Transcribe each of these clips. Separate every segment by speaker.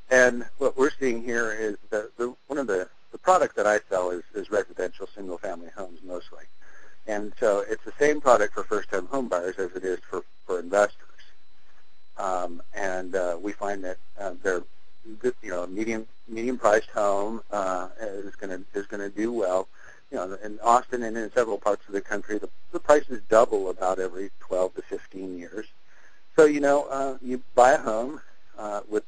Speaker 1: And what we're seeing here is one of the products that I sell is residential single-family homes mostly. And so it's the same product for first-time home buyers as it is for investors. We find that they're good, medium-priced home is going to do well. In Austin and in several parts of the country, the prices double about every 12 to 15 years. So you buy a home with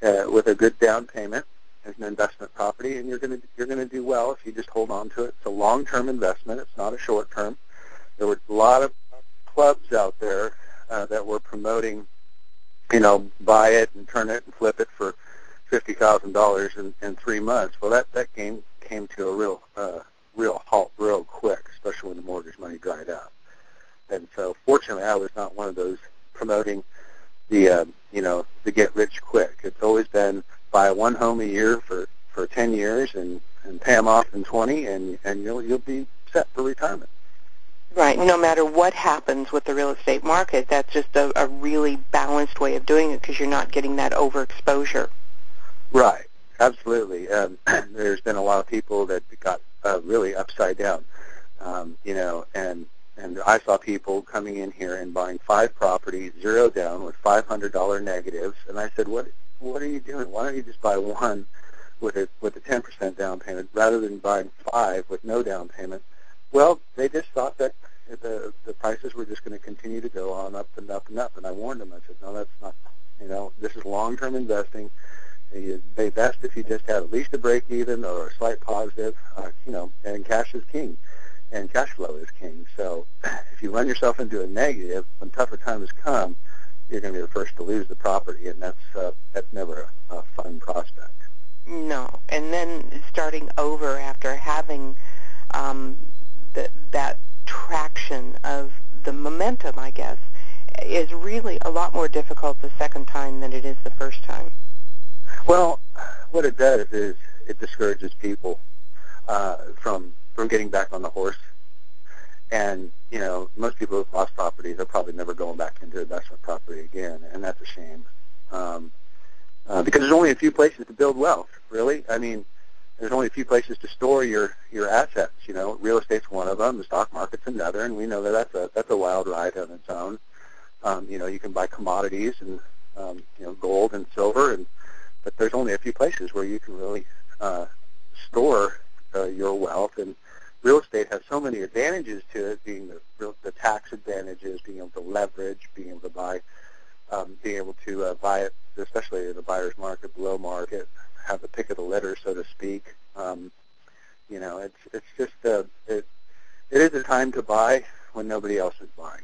Speaker 1: a good down payment as an investment property, and you're going to do well if you just hold on to it. It's a long-term investment. It's not a short-term. There were a lot of clubs out there that were promoting, buy it and turn it and flip it for $50,000 in 3 months. Well, that game came to a real halt real quick, especially when the mortgage money dried up. And so, fortunately, I was not one of those promoting the get rich quick. It's always been buy one home a year for 10 years and pay them off in 20, and you'll be set for retirement.
Speaker 2: Right. No matter what happens with the real estate market, that's just a really balanced way of doing it because you're not getting that overexposure.
Speaker 1: Right. Absolutely. There's been a lot of people that got really upside down, and I saw people coming in here and buying 5 properties, 0 down, with $500 negatives, and I said, what are you doing? Why don't you just buy one with a 10% down payment rather than buying 5 with no down payment? Well, they just thought that the prices were just going to continue to go on up and up and up, and I warned them. I said, no, that's not. This is long-term investing. It's best if you just have at least a break-even or a slight positive, and cash is king, and cash flow is king. So if you run yourself into a negative, when tougher times come, you're going to be the first to lose the property, and that's never a fun prospect.
Speaker 2: No, and then starting over after having that traction of the momentum, I guess, is really a lot more difficult the second time than it is the first time.
Speaker 1: Well, what it does is it discourages people from getting back on the horse. And, most people who've lost properties are probably never going back into investment property again, and that's a shame. Because there's only a few places to build wealth, really. I mean, there's only a few places to store your assets. Real estate's one of them. The stock market's another, and we know that that's a wild ride on its own. You can buy commodities and gold and silver, but there's only a few places where you can really store your wealth. And real estate has so many advantages to it, being the tax advantages, being able to leverage, being able to buy it, especially in the buyer's market, below market, have the pick of the litter, so to speak. It's just it is a time to buy when nobody else is buying.